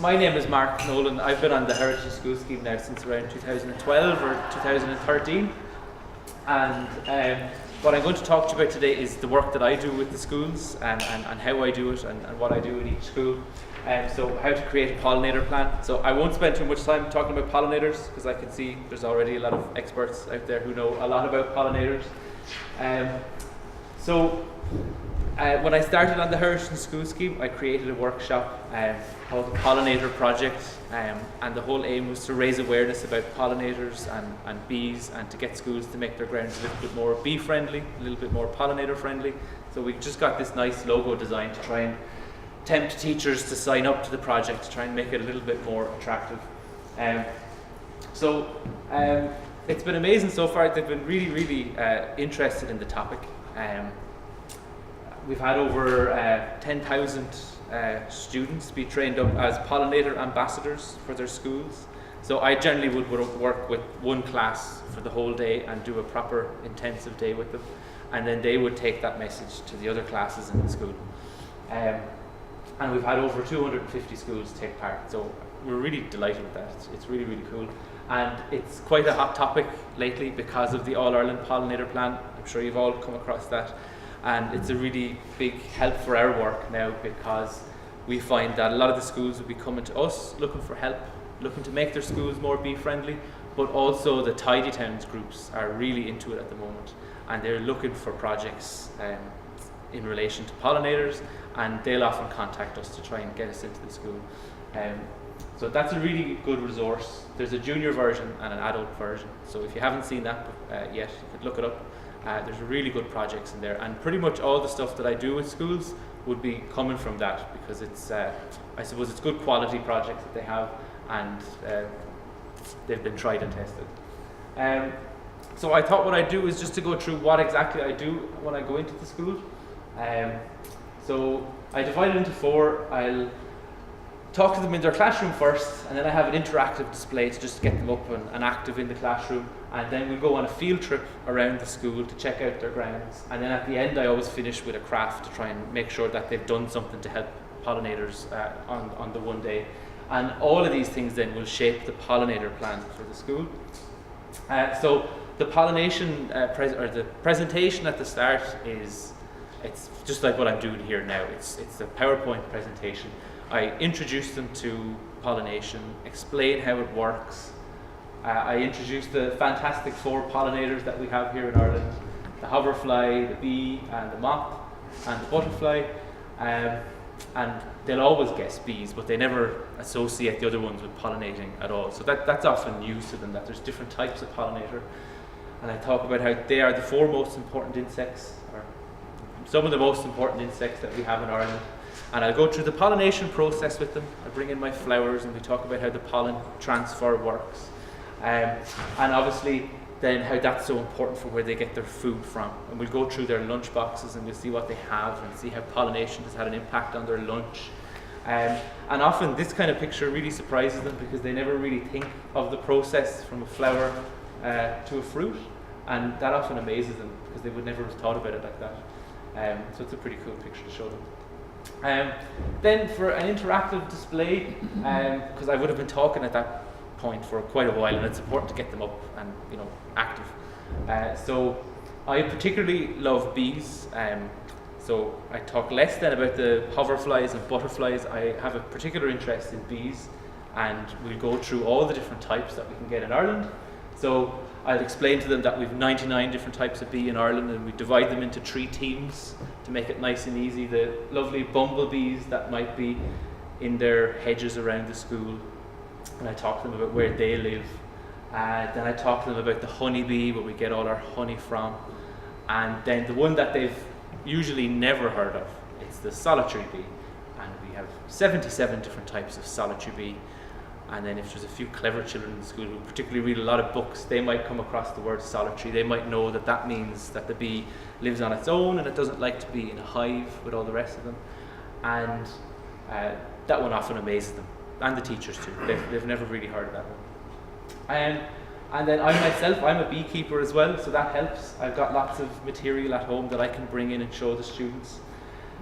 My name is Mark Nolan. I've been on the Heritage School Scheme now since around 2012 or 2013. And what I'm going to talk to you about today is the work that I do with the schools and how I do it and what I do in each school. So how to create a pollinator plan. So I won't spend too much time talking about pollinators because I can see there's already a lot of experts out there who know a lot about pollinators. When I started on the Heritage School Scheme, I created a workshop called the Pollinator Project, and the whole aim was to raise awareness about pollinators and bees, and to get schools to make their grounds a little bit more bee friendly, a little bit more pollinator friendly. So we've just got this nice logo design to try and tempt teachers to sign up to the project, to try and make it a little bit more attractive. It's been amazing so far. They've been really interested in the topic. We've had over 10,000 students be trained up as pollinator ambassadors for their schools. So I generally would work with one class for the whole day and do a proper intensive day with them, and then they would take that message to the other classes in the school. And we've had over 250 schools take part, so we're really delighted with that. It's really cool, and it's quite a hot topic lately because of the All-Ireland Pollinator Plan. I'm sure you've all come across that. And it's a really big help for our work now, because we find that a lot of the schools will be coming to us looking for help, looking to make their schools more bee friendly, but also the Tidy Towns groups are really into it at the moment, and they're looking for projects in relation to pollinators, and they'll often contact us to try and get us into the school. So that's a really good resource. There's a junior version and an adult version, so if you haven't seen that yet, you could look it up. There's really good projects in there, and pretty much all the stuff that I do with schools would be coming from that, because it's, I suppose it's good quality projects that they have, and they've been tried and tested. So I thought what I'd do is just to go through what exactly I do when I go into the school. So I divide it into four. I'll talk to them in their classroom first, and then I have an interactive display to just get them up and active in the classroom, and then we'll go on a field trip around the school to check out their grounds, and then at the end I always finish with a craft to try and make sure that they've done something to help pollinators on the one day. And all of these things then will shape the pollinator plan for the school. So the pollination the presentation at the start it's just like what I'm doing here now. It's a PowerPoint presentation. I introduce them to pollination, explain how it works. I introduce the fantastic 4 pollinators that we have here in Ireland: the hoverfly, the bee, and the moth, and the butterfly. And they'll always guess bees, but they never associate the other ones with pollinating at all. So that's often news to them, that there's different types of pollinator. And I talk about how they are the 4 most important insects, or some of the most important insects that we have in Ireland. And I'll go through the pollination process with them. I bring in my flowers and we talk about how the pollen transfer works. And obviously then how that's so important for where they get their food from. And we'll go through their lunch boxes and we'll see what they have and see how pollination has had an impact on their lunch. And often this kind of picture really surprises them, because they never really think of the process from a flower to a fruit. And that often amazes them, because they would never have thought about it like that. So it's a pretty cool picture to show them. Then for an interactive display, because I would have been talking at that point for quite a while, and it's important to get them up and active. So I particularly love bees. So I talk less then about the hoverflies and butterflies. I have a particular interest in bees, and we'll go through all the different types that we can get in Ireland. So I'll explain to them that we've 99 different types of bee in Ireland, and we divide them into 3 teams to make it nice and easy. The lovely bumblebees that might be in their hedges around the school, and I talk to them about where they live. Then I talk to them about the honeybee, where we get all our honey from. And then the one that they've usually never heard of, it's the solitary bee. And we have 77 different types of solitary bee. And then if there's a few clever children in the school who particularly read a lot of books, they might come across the word solitary. They might know that that means that the bee lives on its own and it doesn't like to be in a hive with all the rest of them. And that one often amazes them, and the teachers too. They've never really heard of that one. And then I myself, I'm a beekeeper as well, so that helps. I've got lots of material at home that I can bring in and show the students.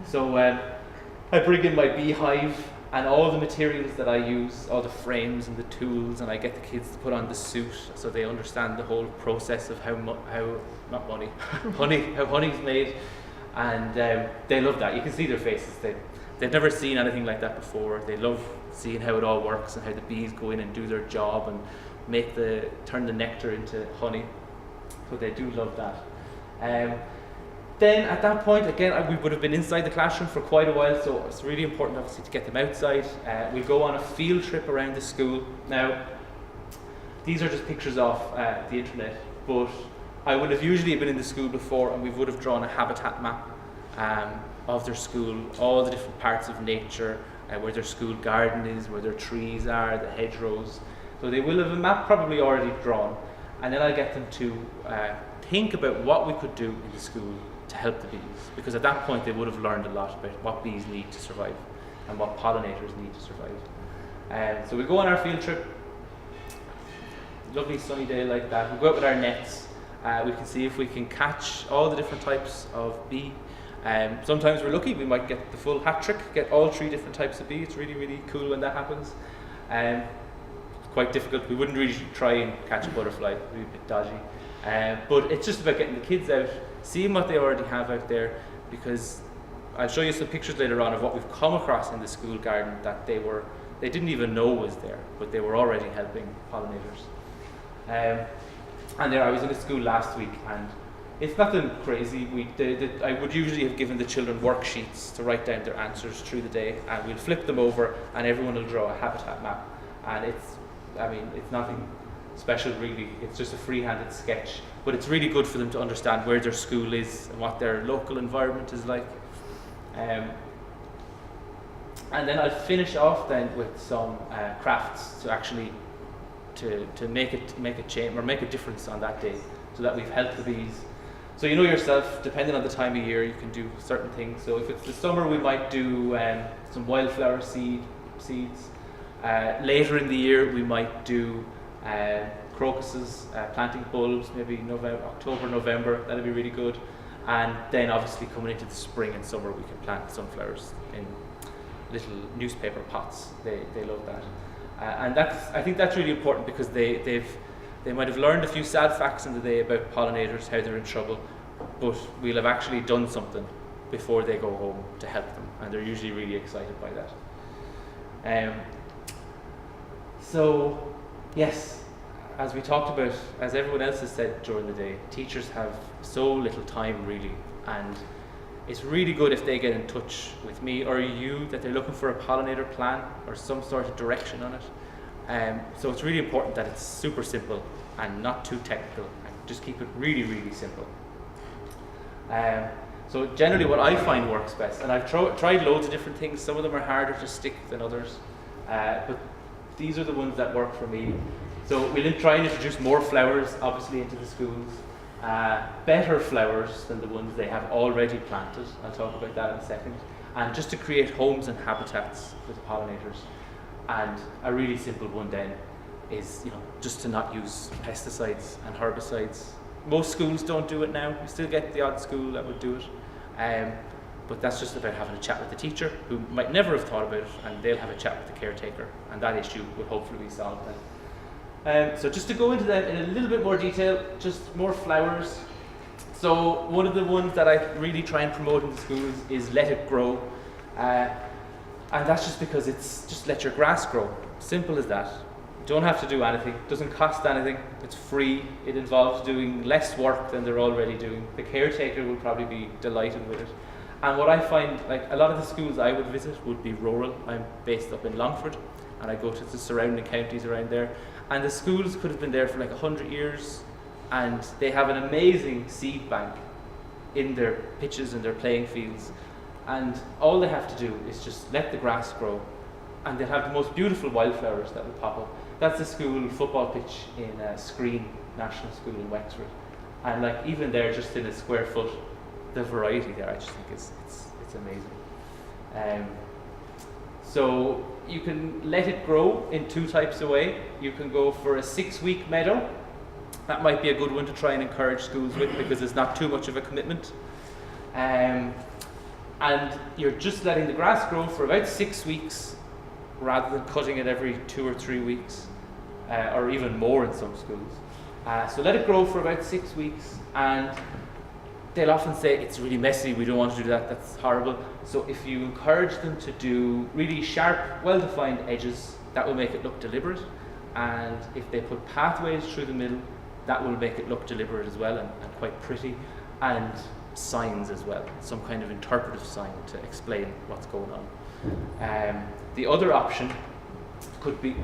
So I bring in my beehive, And all the materials that I use, all the frames and the tools, and I get the kids to put on the suit so they understand the whole process of how honey's made, and they love that. You can see their faces. They've never seen anything like that before. They love seeing how it all works and how the bees go in and do their job and turn the nectar into honey. So they do love that. Then at that point, again, we would have been inside the classroom for quite a while, so it's really important obviously to get them outside. We'll go on a field trip around the school. Now, these are just pictures off the internet, but I would have usually been in the school before and we would have drawn a habitat map of their school, all the different parts of nature, where their school garden is, where their trees are, the hedgerows. So they will have a map probably already drawn, and then I'll get them to think about what we could do in the school to help the bees, because at that point they would have learned a lot about what bees need to survive and what pollinators need to survive. So we go on our field trip, lovely sunny day like that. We go out with our nets. We can see if we can catch all the different types of bee. Sometimes we're lucky, we might get the full hat trick, get all 3 different types of bee. It's really, really cool when that happens. It's quite difficult. We wouldn't really try and catch a butterfly, it would be a bit dodgy. But it's just about getting the kids out, seeing what they already have out there, because I'll show you some pictures later on of what we've come across in the school garden that they didn't even know was there, but they were already helping pollinators. And there, I was in a school last week, and it's nothing crazy. I would usually have given the children worksheets to write down their answers through the day, and we'll flip them over, and everyone will draw a habitat map. And it's nothing special really. It's just a free-handed sketch, but it's really good for them to understand where their school is and what their local environment is like. And then I'll finish off then with some crafts to actually to make a change or make a difference on that day, so that we've helped the bees. So you know yourself, depending on the time of year, you can do certain things. So if it's the summer, we might do some wildflower seeds. Later in the year, we might do crocuses, planting bulbs, maybe October, November. That'll be really good. And then obviously coming into the spring and summer, we can plant sunflowers in little newspaper pots. They love that. And I think that's really important, because they might have learned a few sad facts in the day about pollinators, how they're in trouble, but we'll have actually done something before they go home to help them, and they're usually really excited by that. So yes, as we talked about, as everyone else has said during the day, teachers have so little time really, and it's really good if they get in touch with me or you that they're looking for a pollinator plan or some sort of direction on it. So it's really important that it's super simple and not too technical, and just keep it really, really simple. So generally what I find works best, and I've tried loads of different things, some of them are harder to stick than others, but these are the ones that work for me. So we'll try and introduce more flowers obviously into the schools. Better flowers than the ones they have already planted. I'll talk about that in a second. And just to create homes and habitats for the pollinators. And a really simple one then is, just to not use pesticides and herbicides. Most schools don't do it now. We still get the odd school that would do it. But that's just about having a chat with the teacher, who might never have thought about it, and they'll have a chat with the caretaker, and that issue will hopefully be solved then. So just to go into that in a little bit more detail, just more flowers. So one of the ones that I really try and promote in the schools is let it grow. And that's just because it's just let your grass grow. Simple as that. You don't have to do anything. It doesn't cost anything. It's free. It involves doing less work than they're already doing. The caretaker will probably be delighted with it. And what I find, like a lot of the schools I would visit would be rural. I'm based up in Longford, and I go to the surrounding counties around there. And the schools could have been there for like 100 years, and they have an amazing seed bank in their pitches and their playing fields. And all they have to do is just let the grass grow, and they'll have the most beautiful wildflowers that will pop up. That's the school football pitch in Screen National School in Wexford. And like even there, just in a square foot, the variety there, I just think it's amazing. So you can let it grow in 2 types of way. You can go for a 6-week meadow. That might be a good one to try and encourage schools with, because it's not too much of a commitment. And you're just letting the grass grow for about 6 weeks, rather than cutting it every 2 or 3 weeks, or even more in some schools. So let it grow for about 6 weeks, and they'll often say it's really messy, we don't want to do that, that's horrible. So if you encourage them to do really sharp, well-defined edges, that will make it look deliberate. And if they put pathways through the middle, that will make it look deliberate as well, and quite pretty. And signs as well, some kind of interpretive sign to explain what's going on. The other option could be,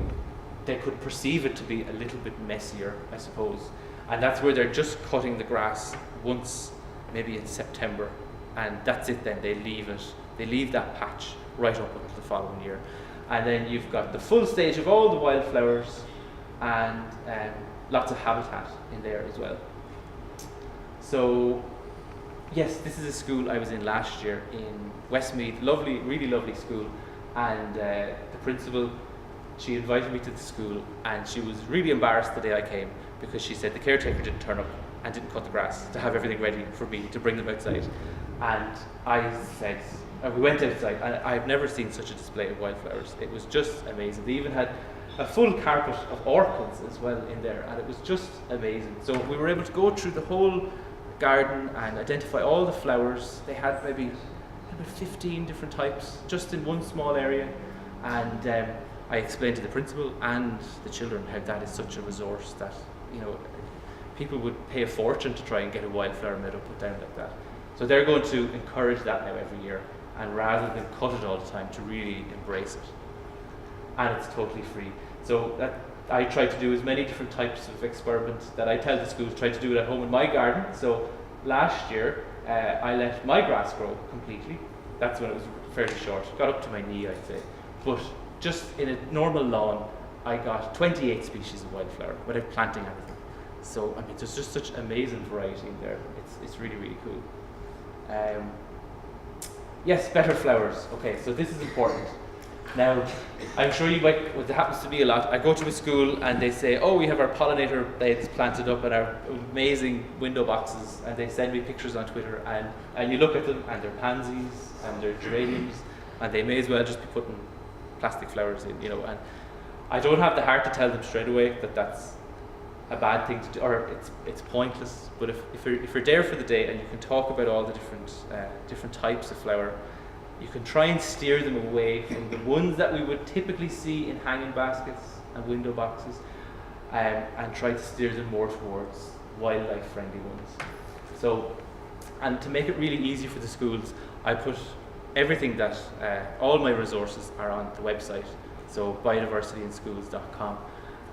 they could perceive it to be a little bit messier, I suppose. And that's where they're just cutting the grass once, maybe in September, and that's it then, they leave that patch right up until the following year. And then you've got the full stage of all the wildflowers and lots of habitat in there as well. So yes, this is a school I was in last year in Westmeath, lovely, really lovely school, and the principal, she invited me to the school, and she was really embarrassed the day I came because she said the caretaker didn't turn up and didn't cut the grass to have everything ready for me to bring them outside. And I said, we went outside, and I've never seen such a display of wildflowers. It was just amazing. They even had a full carpet of orchids as well in there, and it was just amazing. So we were able to go through the whole garden and identify all the flowers. They had maybe about 15 different types just in one small area, and I explained to the principal and the children how that is such a resource that, you know, people would pay a fortune to try and get a wildflower meadow put down like that. So they're going to encourage that now every year, and rather than cut it all the time, to really embrace it. And it's totally free. So that I try to do as many different types of experiments that I tell the schools, try to do it at home in my garden. So last year, I let my grass grow completely. That's when it was fairly short, got up to my knee, I'd say. But just in a normal lawn, I got 28 species of wildflower without planting anything. So I mean, there's just such amazing variety in there. It's really, really cool. Yes, better flowers. Okay, so this is important. Now, I'm sure you might, well, it happens to me a lot. I go to a school and they say, oh, we have our pollinator beds planted up in our amazing window boxes, and they send me pictures on Twitter, and you look at them and they're pansies and they're geraniums, and they may as well just be putting plastic flowers in, you know. And I don't have the heart to tell them straight away that that's a bad thing to do, or it's pointless. But if you're there for the day and you can talk about all the different types of flower, you can try and steer them away from the ones that we would typically see in hanging baskets and window boxes, and try to steer them more towards wildlife friendly ones. So, and to make it really easy for the schools, I put everything that, all my resources are on the website, so biodiversityinschools.com,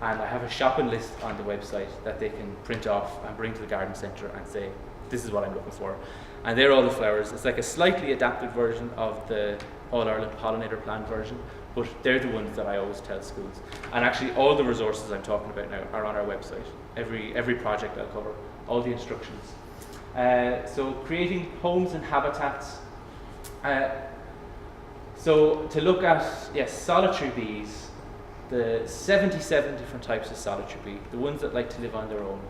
and I have a shopping list on the website that they can print off and bring to the garden centre and say, this is what I'm looking for. And they're all the flowers. It's like a slightly adapted version of the All-Ireland Pollinator Plan version, but they're the ones that I always tell schools. And actually all the resources I'm talking about now are on our website. Every project I'll cover, all the instructions. So creating homes and habitats. So to look at, yes, solitary bees, the 77 different types of solitary bee, the ones that like to live on their own.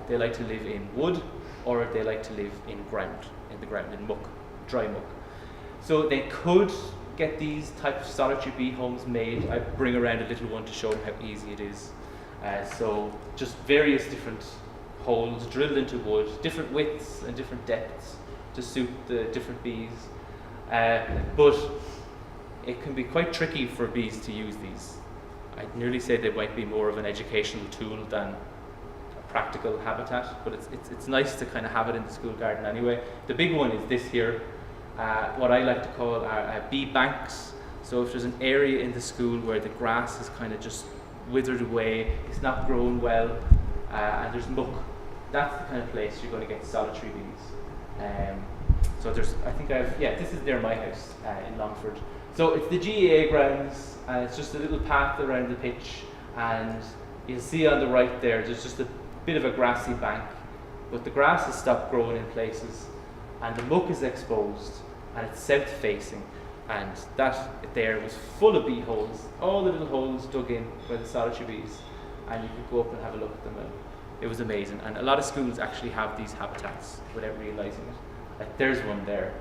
They like to live in wood, or they like to live in the ground, in muck, dry muck. So they could get these types of solitary bee homes made. I bring around a little one to show them how easy it is. So just various different holes drilled into wood, different widths and different depths to suit the different bees. But it can be quite tricky for bees to use these. I'd nearly say they might be more of an educational tool than practical habitat, but it's nice to kind of have it in the school garden anyway. The big one is this here, what I like to call bee banks. So if there's an area in the school where the grass is kind of just withered away, it's not grown well, and there's muck, that's the kind of place you're going to get solitary bees. So there's, I think this is near my house in Longford. So it's the GAA grounds, and it's just a little path around the pitch, and you'll see on the right there's just a bit of a grassy bank, but the grass has stopped growing in places, and the muck is exposed, and it's south facing, and that there was full of bee holes, all the little holes dug in by the solitary bees, and you could go up and have a look at them, and it was amazing. And a lot of schools actually have these habitats without realising it. Like there's one there.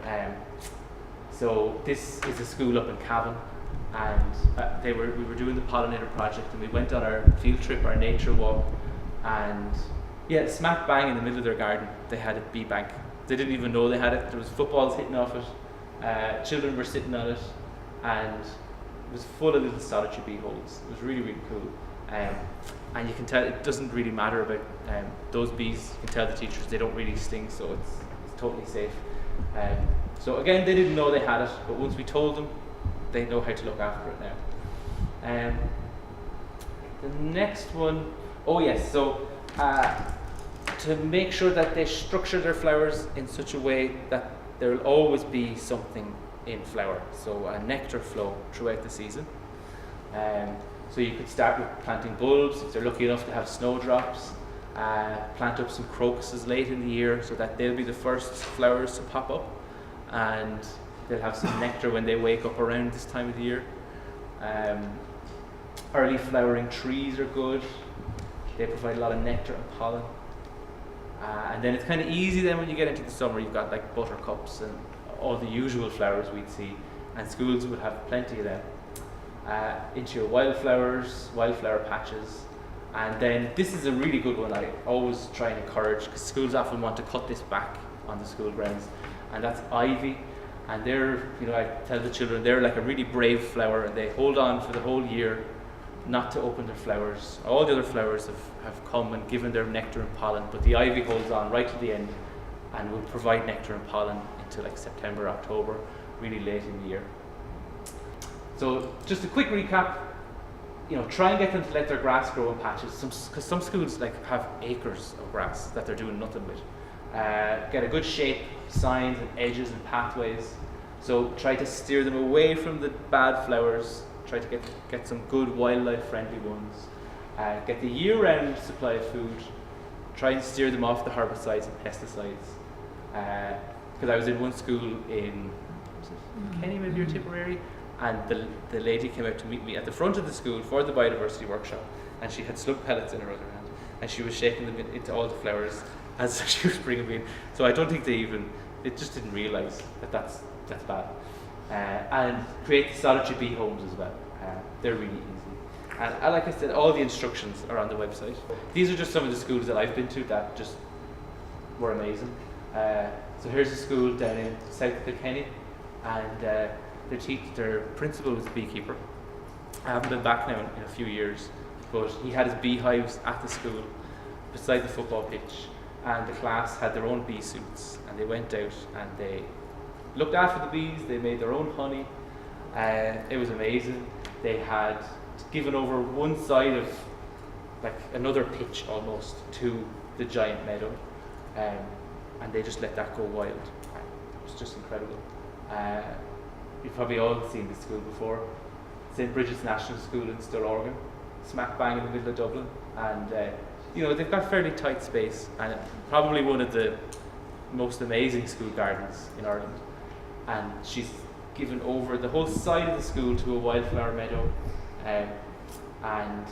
So this is a school up in Cavan, and we were doing the pollinator project, and we went on our field trip, our nature walk, and yeah, smack bang in the middle of their garden they had a bee bank. They didn't even know they had it. There was footballs hitting off it, children were sitting on it, and it was full of little solitary bee holes. It was really, really cool. And you can tell it doesn't really matter about those bees. You can tell the teachers they don't really sting, so it's totally safe. So again, they didn't know they had it, but once we told them, they know how to look after it now. The next one, oh yes, so to make sure that they structure their flowers in such a way that there will always be something in flower, so a nectar flow throughout the season. So you could start with planting bulbs if they're lucky enough to have snowdrops. Plant up some crocuses late in the year so that they'll be the first flowers to pop up, and they'll have some nectar when they wake up around this time of the year. Early flowering trees are good. They provide a lot of nectar and pollen. And then it's kind of easy then when you get into the summer. You've got like buttercups and all the usual flowers we'd see, and schools would have plenty of them. Into your wildflowers, wildflower patches, and then this is a really good one I always try and encourage, because schools often want to cut this back on the school grounds, and that's ivy. And they're, I tell the children, they're like a really brave flower, and they hold on for the whole year not to open their flowers. All the other flowers have come and given their nectar and pollen, but the ivy holds on right to the end and will provide nectar and pollen into like September, October, really late in the year. So just a quick recap, try and get them to let their grass grow in patches, because some schools have acres of grass that they're doing nothing with. Get a good shape, signs and edges and pathways. So try to steer them away from the bad flowers, try to get some good wildlife friendly ones. Get the year-round supply of food, try and steer them off the herbicides and pesticides. Because I was in one school in Kenny, maybe, or Tipperary, and the lady came out to meet me at the front of the school for the biodiversity workshop, and she had slug pellets in her other hand, and she was shaking them into all the flowers as she was bringing them in. So I don't think they just didn't realise that that's bad. And create solitary bee homes as well. They're really easy. And like I said, all the instructions are on the website. These are just some of the schools that I've been to that just were amazing. So here's a school down in South Kilkenny, and their principal was a beekeeper. I haven't been back now in a few years, but he had his beehives at the school beside the football pitch, and the class had their own bee suits, and they went out and they looked after the bees. They made their own honey. It was amazing. They had given over one side of like another pitch almost to the giant meadow, and they just let that go wild. It was just incredible. You've probably all seen this school before. St. Bridget's National School in Stillorgan, smack bang in the middle of Dublin, and they've got fairly tight space, and probably one of the most amazing school gardens in Ireland. And she's given over the whole side of the school to a wildflower meadow, and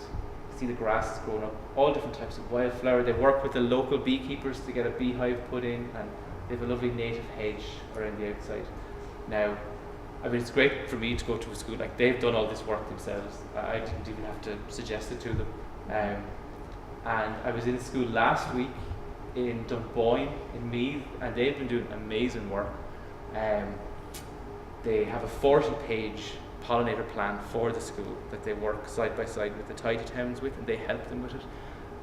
see the grass has grown up, all different types of wildflower. They work with the local beekeepers to get a beehive put in, and they have a lovely native hedge around the outside. Now, it's great for me to go to a school like they've done all this work themselves. I didn't even have to suggest it to them. And I was in a school last week in Dunboyne in Meath, and they've been doing amazing work. They have a 40-page Pollinator Plan for the school that they work side by side with the tidy towns with, and they help them with it.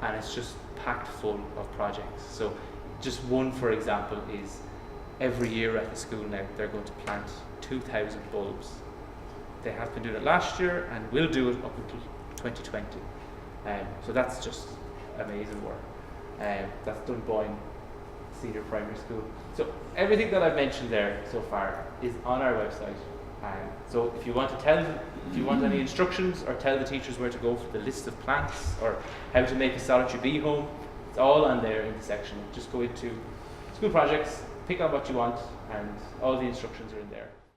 And it's just packed full of projects. So just one, for example, is every year at the school now they're going to plant 2,000 bulbs. They have been doing it last year and will do it up until 2020. So that's just amazing work. That's Dunboyne Senior Primary School. So everything that I've mentioned there so far is on our website. So if you want any instructions or tell the teachers where to go for the list of plants or how to make a solitary bee home, it's all on there in the section. Just go into school projects, pick on what you want, and all the instructions are in there.